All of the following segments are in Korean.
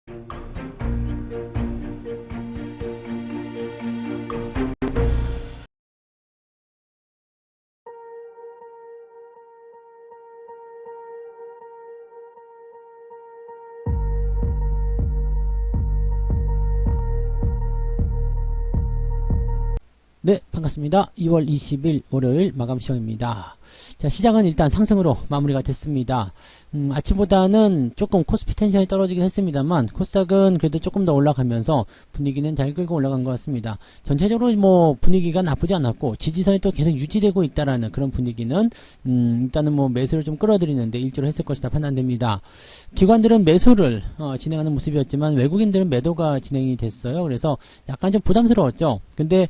네, 반갑습니다. 2월 20일 월요일 마감 시간입니다. 자, 시장은 일단 상승으로 마무리가 됐습니다. 아침보다는 조금 코스피 텐션이 떨어지긴 했습니다만 코스닥은 그래도 조금 더 올라가면서 분위기는 잘 끌고 올라간 것 같습니다. 전체적으로 뭐 분위기가 나쁘지 않았고 지지선이 또 계속 유지되고 있다라는 그런 분위기는 일단은 뭐 매수를 좀 끌어들이는데 일조를 했을 것이다 판단됩니다. 기관들은 매수를 진행하는 모습이었지만 외국인들은 매도가 진행이 됐어요. 그래서 약간 좀 부담스러웠죠. 근데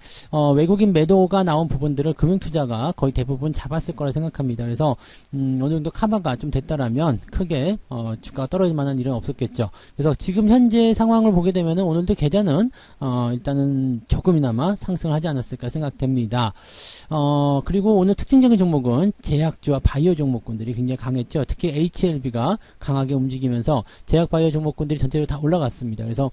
외국인 매도가 나온 부분들을 금융투자가 거의 대부분 잡았을 거라 생각합니다. 그래서 어느 정도 카바가 좀 됐다라면 크게 주가가 떨어질 만한 일은 없었겠죠. 그래서 지금 현재 상황을 보게 되면 오늘도 계좌는 일단은 조금이나마 상승을 하지 않았을까 생각됩니다. 그리고 오늘 특징적인 종목은 제약주와 바이오 종목군들이 굉장히 강했죠. 특히 HLB가 강하게 움직이면서 제약 바이오 종목군들이 전체적으로 다 올라갔습니다. 그래서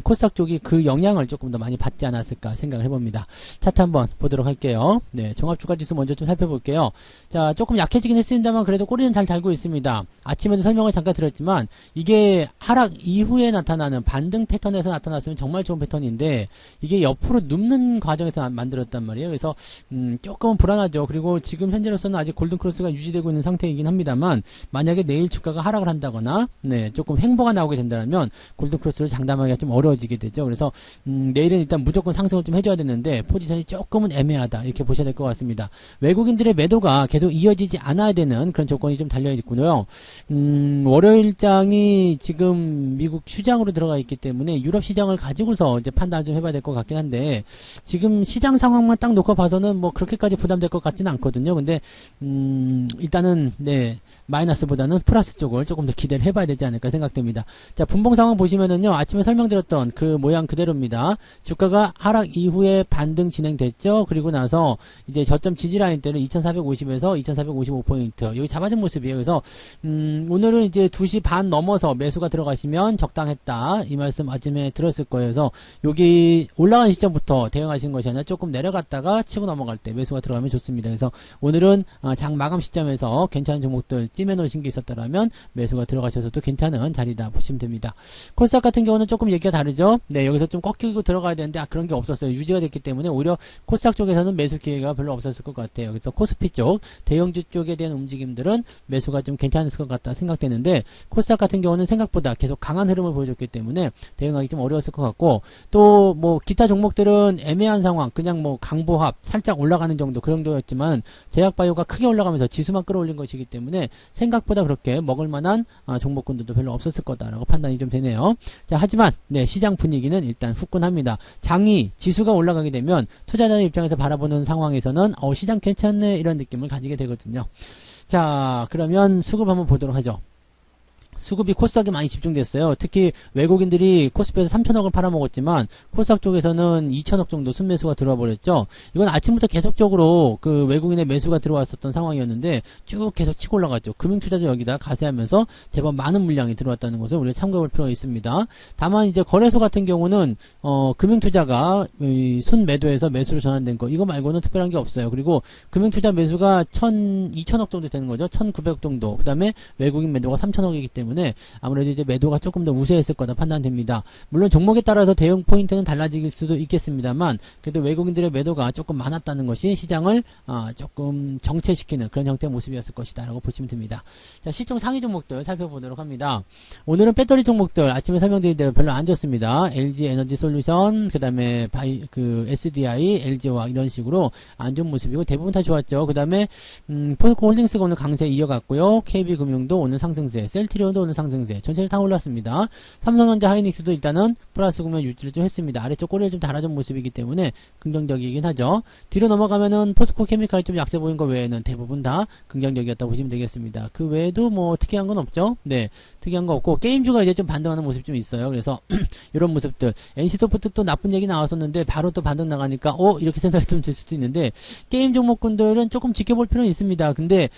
코스닥 쪽이 그 영향을 조금 더 많이 받지 않았을까 생각을 해봅니다. 차트 한번 보도록 할게요. 네, 종합주가지수 먼저 좀 살펴볼게요. 자, 조금 약해지긴 했습니다만 그래도 꼬리는 잘 달고 있습니다. 아침에도 설명을 잠깐 드렸지만 이게 하락 이후에 나타나는 반등 패턴에서 나타났으면 정말 좋은 패턴인데 이게 옆으로 눕는 과정에서 만들었단 말이에요. 그래서 조금은 불안하죠. 그리고 지금 현재로서는 아직 골든크로스가 유지되고 있는 상태이긴 합니다만 만약에 내일 주가가 하락을 한다거나 네, 조금 횡보가 나오게 된다면 골든크로스를 장담하기가 좀 어려워지게 되죠. 그래서 내일은 일단 무조건 상승을 좀 해줘야 되는데 포지션이 조금은 애매하다 이렇게 보셔야 될 것 같습니다. 외국인들의 매도가 계속 이어지지 않아야 되는 그런 조건이 좀 달려있고요. 월요일장이 지금 미국 휴장으로 들어가 있기 때문에 유럽 시장을 가지고서 이제 판단을 좀 해봐야 될 것 같긴 한데 지금 시장 상황만 딱 놓고 봐서는 뭐 그렇게까지 부담될 것 같지는 않거든요. 근데 일단은 네, 마이너스보다는 플러스 쪽을 조금 더 기대를 해봐야 되지 않을까 생각됩니다. 자, 분봉 상황 보시면은요, 아침에 설명드렸던 그 모양 그대로입니다. 주가가 하락 이후에 반등 진행됐죠. 그리고 나서 이제 저점 지지라인 때는 2450에서 2455포인트 여기 잡아준 모습이에요. 그래서 오늘은 이제 2시 반 넘어서 매수가 들어가시면 적당했다 이 말씀 아침에 들었을 거예요. 그래서 여기 올라간 시점부터 대응하신 것이 아니라 조금 내려갔다가 치고 넘어갈 때 매수가 들어가면 좋습니다. 그래서 오늘은 장 마감 시점에서 괜찮은 종목들 찜해 놓으신 게 있었다라면 매수가 들어가셔서도 괜찮은 자리다 보시면 됩니다. 코스닥 같은 경우는 조금 얘기가 다르죠. 네, 여기서 좀 꺾이고 들어가야 되는데 그런 게 없었어요. 유지가 됐기 때문에 오히려 코스닥 쪽에서는 매수 기회가 별로 없었을 것 같아요. 그래서 코스피 쪽 대형주 쪽에 대한 움직임들은 매수가 좀 괜찮을 것 같다 생각되는데 코스닥 같은 경우는 생각보다 계속 강한 흐름을 보여줬기 때문에 대응하기 좀 어려웠을 것 같고 또 뭐 기타 종목들은 애매한 상황 그냥 뭐 강보합 살짝 올라가는 정도 그 정도였지만 제약바이오가 크게 올라가면서 지수만 끌어올린 것이기 때문에 생각보다 그렇게 먹을 만한 종목군들도 별로 없었을 거다라고 판단이 좀 되네요. 자, 하지만 네, 시장 분위기는 일단 후끈합니다. 장이 지수가 올라가게 되면 투자자의 입장에서 바라보는 상황에서는 시장 괜찮네 이런 느낌을 가지게 되거든요. 자, 그러면 수급 한번 보도록 하죠. 수급이 코스닥에 많이 집중됐어요. 특히 외국인들이 코스피에서 3천억을 팔아먹었지만 코스닥 쪽에서는 2천억 정도 순매수가 들어와 버렸죠. 이건 아침부터 계속적으로 그 외국인의 매수가 들어왔었던 상황이었는데 쭉 계속 치고 올라갔죠. 금융투자도 여기다 가세하면서 제법 많은 물량이 들어왔다는 것을 우리가 참고할 필요가 있습니다. 다만 이제 거래소 같은 경우는 금융투자가 순매도에서 매수로 전환된 거 이거 말고는 특별한 게 없어요. 그리고 금융투자 매수가 2천억 정도 되는 거죠. 1,900억 정도. 그 다음에 외국인 매도가 3천억이기 때문에 아무래도 이제 매도가 조금 더 우세했을 거다 판단됩니다. 물론 종목에 따라서 대응 포인트는 달라질 수도 있겠습니다만 그래도 외국인들의 매도가 조금 많았다는 것이 시장을 조금 정체시키는 그런 형태의 모습이었을 것이다 라고 보시면 됩니다. 자, 시총 상위 종목들 살펴보도록 합니다. 오늘은 배터리 종목들 아침에 설명드린 대로 별로 안 좋습니다. LG 에너지 솔루션 그 다음에 SDI, LG화학 이런 식으로 안 좋은 모습이고 대부분 다 좋았죠. 그 다음에 포스코 홀딩스가 오늘 강세 이어갔고요. KB금융도 오늘 상승세, 셀트리온도 오늘 상승세, 전체를 다 올랐습니다. 삼성전자 하이닉스도 일단은 플러스 국면 유지를 좀 했습니다. 아래쪽 꼬리를 좀 달아준 모습이기 때문에 긍정적이긴 하죠. 뒤로 넘어가면은 포스코 케미칼이 좀 약세 보인 거 외에는 대부분 다 긍정적이었다고 보시면 되겠습니다. 그 외에도 뭐 특이한 건 없죠. 네, 특이한 거 없고 게임주가 이제 좀 반등하는 모습이 좀 있어요. 그래서 이런 모습들 NC소프트 또 나쁜 얘기 나왔었는데 바로 또 반등 나가니까 이렇게 생각이 좀 들 수도 있는데 게임 종목군들은 조금 지켜볼 필요는 있습니다. 근데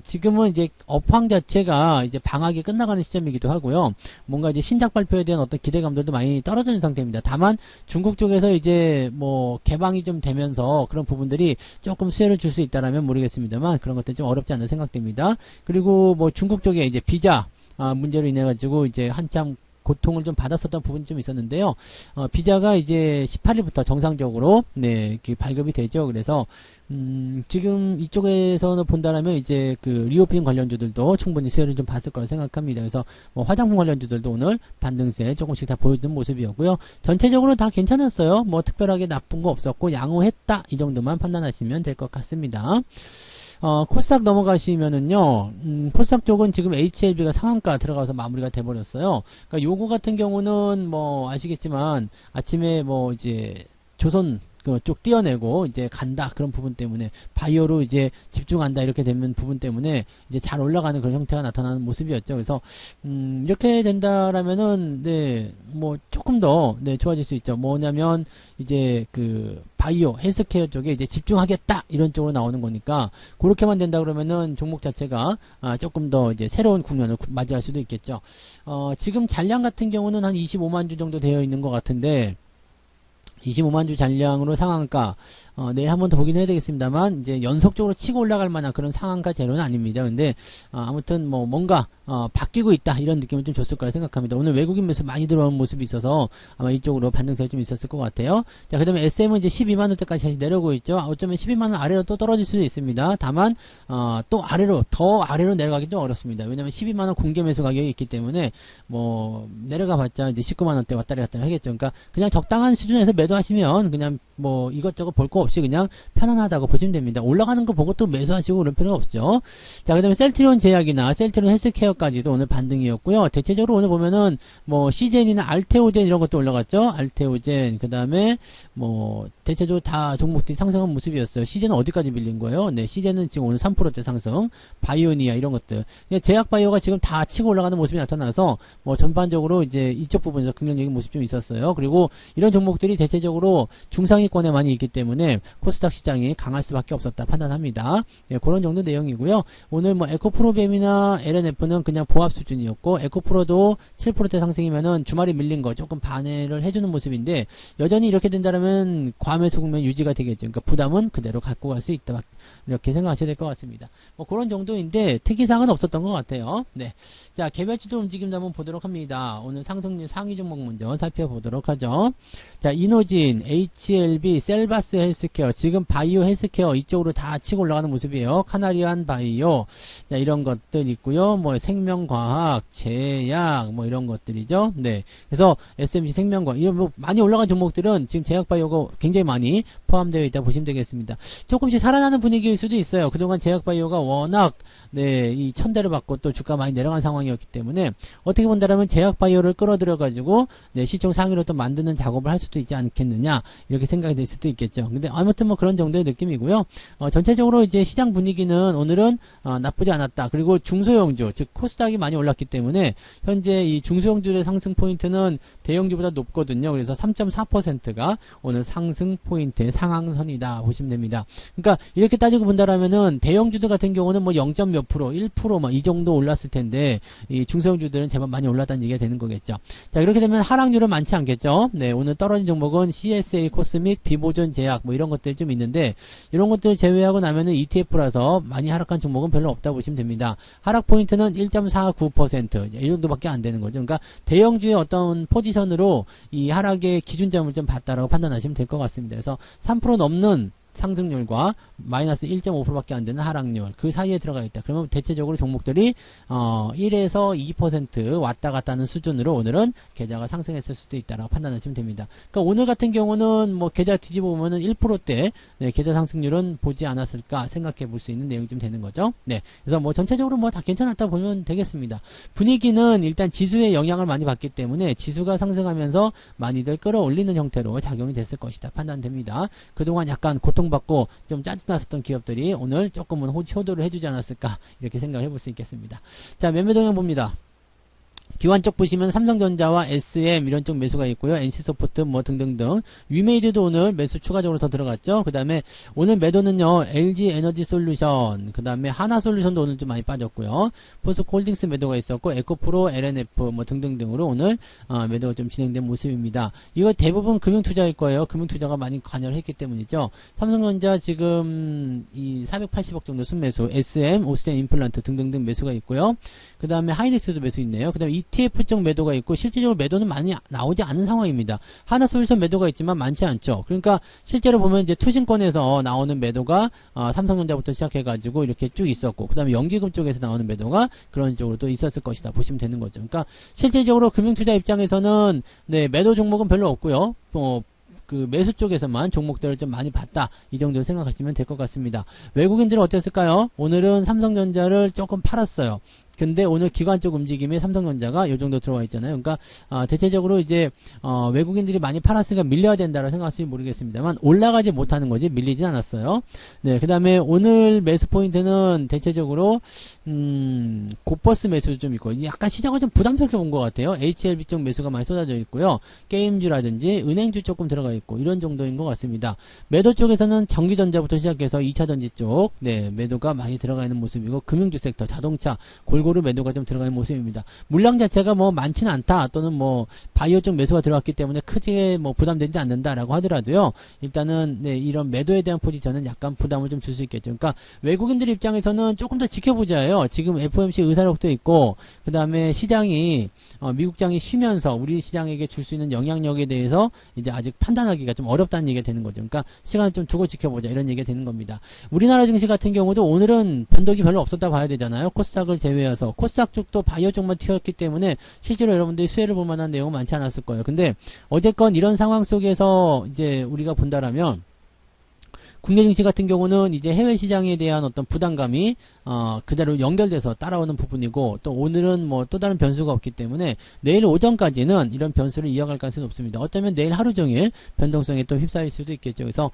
지금은 이제 업황 자체가 이제 방학이 애매하게 끝나가는 시점이기도 하고요. 뭔가 이제 신작 발표에 대한 어떤 기대감들도 많이 떨어지는 상태입니다. 다만 중국 쪽에서 이제 뭐 개방이 좀 되면서 그런 부분들이 조금 수혜를 줄 수 있다라면 모르겠습니다만 그런 것들 좀 어렵지 않나 생각됩니다. 그리고 뭐 중국 쪽에 이제 비자 문제로 인해 가지고 이제 한참 고통을 좀 받았었던 부분이 좀 있었는데요. 비자가 이제 18일부터 정상적으로 발급이 되죠. 그래서 지금 이쪽에서는 본다라면 이제 그 리오프닝 관련주들도 충분히 수혜를 좀 봤을 거라 생각합니다. 그래서 뭐 화장품 관련주들도 오늘 반등세 조금씩 다 보여주는 모습이었고요. 전체적으로 다 괜찮았어요. 뭐 특별하게 나쁜 거 없었고 양호했다 이 정도만 판단하시면 될 것 같습니다. 코스닥 넘어가시면은요, 코스닥 쪽은 지금 HLB가 상한가 들어가서 마무리가 돼버렸어요. 그러니까 요거 같은 경우는 뭐 아시겠지만 아침에 뭐 이제 조선 쪽 띄어내고 이제 간다 그런 부분 때문에 바이오로 이제 집중한다 이렇게 되면 부분 때문에 이제 잘 올라가는 그런 형태가 나타나는 모습이었죠. 그래서 이렇게 된다라면은 뭐 조금 더 좋아질 수 있죠. 뭐냐면 이제 그 바이오 헬스케어 쪽에 이제 집중하겠다 이런 쪽으로 나오는 거니까 그렇게만 된다 그러면은 종목 자체가 조금 더 이제 새로운 국면을 맞이할 수도 있겠죠. 지금 잔량 같은 경우는 한 25만 주 정도 되어 있는 것 같은데 25만 주 잔량으로 상한가 내일 한 번 더 보긴 해야 되겠습니다만 이제 연속적으로 치고 올라갈 만한 그런 상한가 재료는 아닙니다. 근데 아무튼 뭐 뭔가 바뀌고 있다 이런 느낌을 좀 줬을 거라 생각합니다. 오늘 외국인 매수 많이 들어온 모습이 있어서 아마 이쪽으로 반등세가 좀 있었을 것 같아요. 자, 그 다음에 SM은 이제 12만 원대까지 다시 내려오고 있죠. 어쩌면 12만 원 아래로 또 떨어질 수도 있습니다. 다만 또 더 아래로 내려가기 좀 어렵습니다. 왜냐면 12만 원 공개 매수 가격이 있기 때문에 뭐 내려가 봤자 이제 19만 원대 왔다리 갔다리 하겠죠. 그러니까 그냥 적당한 수준에서 매도하시면 그냥 뭐 이것저것 볼 거 없이 그냥 편안하다고 보시면 됩니다. 올라가는 거 보고 또 매수하시고 그럴 필요는 없죠. 자, 그 다음에 셀트리온 제약이나 셀트리온 헬스케어까지도 오늘 반등이었고요. 대체적으로 오늘 보면은 뭐 시젠이나 알테오젠 이런 것도 올라갔죠. 알테오젠 그 다음에 뭐 대체적으로 다 종목들이 상승한 모습이었어요. 시젠은 어디까지 밀린 거예요? 시젠은 지금 오늘 3%대 상승. 바이오니아 이런 것들. 제약 바이오가 지금 다 치고 올라가는 모습이 나타나서 뭐 전반적으로 이제 이쪽 부분에서 긍정적인 모습이 좀 있었어요. 그리고 이런 종목들이 대체적으로 중상위권에 많이 있기 때문에 코스닥 시장이 강할 수밖에 없었다 판단합니다. 그런 정도 내용이고요. 오늘 뭐 에코프로뱀이나 LNF는 그냥 보합 수준이었고 에코프로도 7%대 상승이면은 주말에 밀린 거 조금 반해를 해주는 모습인데 여전히 이렇게 된다면 과매수 국면 유지가 되겠죠. 그러니까 부담은 그대로 갖고 갈 수 있다. 이렇게 생각하셔야 될 것 같습니다. 뭐 그런 정도인데 특이사항은 없었던 것 같아요. 자, 개별주도 움직임도 한번 보도록 합니다. 오늘 상승률 상위 종목 먼저 살펴보도록 하죠. 자, 이노진, HLB, 셀바스 헬스케어, 지금 바이오 헬스케어 이쪽으로 다 치고 올라가는 모습이에요. 카나리안 바이오, 자, 이런 것들 있고요. 뭐 생명과학, 제약, 뭐 이런 것들이죠. 그래서 SMC 생명과학, 이런 뭐 많이 올라간 종목들은 지금 제약 바이오가 굉장히 많이 포함되어 있다 보시면 되겠습니다. 조금씩 살아나는 분위기일 수도 있어요. 그동안 제약 바이오가 워낙 이 천대를 받고 또 주가 많이 내려간 상황이었기 때문에 어떻게 본다면 제약 바이오를 끌어들여 가지고 시총 상위로 또 만드는 작업을 할 수도 있지 않겠느냐 이렇게 생각이 될 수도 있겠죠. 근데 아무튼 뭐 그런 정도의 느낌이고요. 전체적으로 이제 시장 분위기는 오늘은 나쁘지 않았다. 그리고 중소형주 즉 코스닥이 많이 올랐기 때문에 현재 이 중소형주의 상승 포인트는 대형주보다 높거든요. 그래서 3.4%가 오늘 상승 포인트의 상황선이다 보시면 됩니다. 그러니까 이렇게 따지고 본다라면은 대형주들 같은 경우는 뭐 0. 몇 프로, 1% 뭐 이 정도 올랐을 텐데 이 중소형주들은 제법 많이 올랐다는 얘기가 되는 거겠죠. 자, 이렇게 되면 하락률은 많지 않겠죠. 오늘 떨어진 종목은 CSA 코스믹, 비보존 제약 뭐 이런 것들이 좀 있는데 이런 것들 제외하고 나면은 ETF라서 많이 하락한 종목은 별로 없다 보시면 됩니다. 하락 포인트는 1.49% 이 정도밖에 안 되는 거죠. 그러니까 대형주의 어떤 포지션으로 이 하락의 기준점을 좀 봤다라고 판단하시면 될 것 같습니다. 그래서 3% 넘는 상승률과 마이너스 1.5%밖에 안 되는 하락률 그 사이에 들어가 있다. 그러면 대체적으로 종목들이 1에서 2% 왔다 갔다 하는 수준으로 오늘은 계좌가 상승했을 수도 있다라고 판단하시면 됩니다. 그러니까 오늘 같은 경우는 뭐 계좌 뒤집어 보면은 1%대 계좌 상승률은 보지 않았을까 생각해 볼 수 있는 내용이 좀 되는 거죠. 그래서 뭐 전체적으로 뭐 다 괜찮았다 보면 되겠습니다. 분위기는 일단 지수의 영향을 많이 받기 때문에 지수가 상승하면서 많이들 끌어올리는 형태로 작용이 됐을 것이다 판단됩니다. 그동안 약간 고통받고 좀 짜증났었던 기업들이 오늘 조금은 효도를 해주지 않았을까 이렇게 생각을 해볼 수 있겠습니다. 자, 매매 동향 봅니다. 기관 쪽 보시면 삼성전자와 SM 이런 쪽 매수가 있고요. NC소프트 뭐 등등등. 위메이드도 오늘 매수 추가적으로 더 들어갔죠. 그 다음에 오늘 매도는요. LG에너지솔루션, 그 다음에 하나솔루션도 오늘 좀 많이 빠졌고요. 포스코홀딩스 매도가 있었고 에코프로, LNF 뭐 등등등으로 오늘 매도가 좀 진행된 모습입니다. 이거 대부분 금융투자일 거예요. 금융투자가 많이 관여를 했기 때문이죠. 삼성전자 지금 이 480억 정도 순매수, SM, 오스템 임플란트 등등등 매수가 있고요. 그 다음에 하이닉스도 매수 있네요. 그 다음에 ETF 쪽 매도가 있고 실질적으로 매도는 많이 나오지 않은 상황입니다. 하나솔루션 매도가 있지만 많지 않죠. 그러니까 실제로 보면 이제 투신권에서 나오는 매도가 삼성전자부터 시작해가지고 이렇게 쭉 있었고, 그 다음에 연기금 쪽에서 나오는 매도가 그런 쪽으로 또 있었을 것이다 보시면 되는 거죠. 그러니까 실질적으로 금융투자 입장에서는 네, 매도 종목은 별로 없고요. 그 매수 쪽에서만 종목들을 좀 많이 봤다, 이 정도로 생각하시면 될 것 같습니다. 외국인들은 어땠을까요? 오늘은 삼성전자를 조금 팔았어요. 근데 오늘 기관 쪽 움직임에 삼성전자가 요 정도 들어와 있잖아요. 그러니까 대체적으로 이제 외국인들이 많이 팔았으니까 밀려야 된다고 생각하실지 모르겠습니다만 올라가지 못하는 거지 밀리진 않았어요. 네, 그 다음에 오늘 매수 포인트는 대체적으로 고퍼스 매수도 좀 있고 약간 시장을 좀 부담스럽게 본 것 같아요. HLB 쪽 매수가 많이 쏟아져 있고요. 게임주라든지 은행주 조금 들어가 있고 이런 정도인 것 같습니다. 매도 쪽에서는 전기전자부터 시작해서 2차전지 쪽 네, 매도가 많이 들어가 있는 모습이고, 금융주 섹터, 자동차 골고루 매도가 좀 들어가는 모습입니다. 물량 자체가 뭐 많지는 않다, 또는 뭐 바이오 쪽 매수가 들어갔기 때문에 크게 뭐 부담되지 않는다라고 하더라도요. 일단은 네, 이런 매도에 대한 포지션은 약간 부담을 좀 줄 수 있겠죠. 그러니까 외국인들 입장에서는 조금 더 지켜보자요. 지금 FOMC 의사록도 있고, 그 다음에 시장이 미국장이 쉬면서 우리 시장에게 줄 수 있는 영향력에 대해서 이제 아직 판단하기가 좀 어렵다는 얘기가 되는 거죠. 그러니까 시간을 좀 두고 지켜보자, 이런 얘기가 되는 겁니다. 우리나라 증시 같은 경우도 오늘은 변동이 별로 없었다 봐야 되잖아요. 코스닥을 제외해서 코스닥 쪽도 바이오 쪽만 튀었기 때문에 실제로 여러분들이 수혜를 볼 만한 내용은 많지 않았을 거예요. 근데 어쨌건 이런 상황 속에서 이제 우리가 본다라면 국내 증시 같은 경우는 이제 해외 시장에 대한 어떤 부담감이 그대로 연결돼서 따라오는 부분이고, 또 오늘은 뭐 또 다른 변수가 없기 때문에 내일 오전까지는 이런 변수를 이어갈 가능성이 없습니다. 어쩌면 내일 하루 종일 변동성에 또 휩싸일 수도 있겠죠. 그래서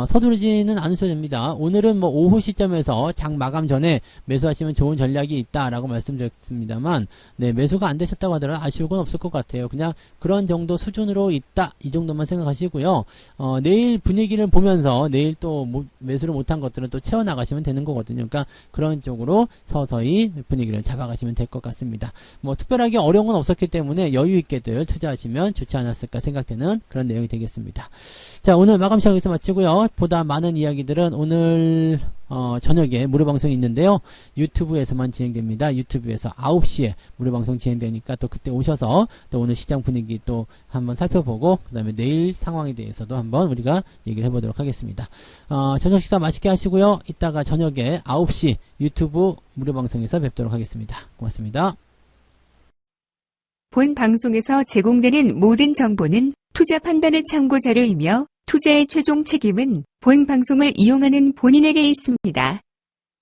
서두르지는 않으셔도 됩니다. 오늘은 뭐 오후 시점에서 장 마감 전에 매수하시면 좋은 전략이 있다라고 말씀드렸습니다만, 네, 매수가 안 되셨다고 하더라도 아쉬울 건 없을 것 같아요. 그냥 그런 정도 수준으로 있다, 이 정도만 생각하시고요. 내일 분위기를 보면서 내일 또 매수를 못한 것들은 또 채워나가시면 되는 거거든요. 그러니까 그런 쪽으로 서서히 분위기를 잡아가시면 될 것 같습니다. 뭐 특별하게 어려운 건 없었기 때문에 여유있게들 투자하시면 좋지 않았을까 생각되는 그런 내용이 되겠습니다. 자, 오늘 마감 시간 여기서 마치고요. 보다 많은 이야기들은 오늘 저녁에 무료방송이 있는데요. 유튜브에서만 진행됩니다. 유튜브에서 9시에 무료방송 진행되니까 또 그때 오셔서 또 오늘 시장 분위기 또 한번 살펴보고, 그 다음에 내일 상황에 대해서도 한번 우리가 얘기를 해보도록 하겠습니다. 저녁 식사 맛있게 하시고요. 이따가 저녁에 9시 유튜브 무료방송에서 뵙도록 하겠습니다. 고맙습니다. 본 방송에서 제공되는 모든 정보는 투자 판단의 참고 자료이며 투자의 최종 책임은 본 방송을 이용하는 본인에게 있습니다.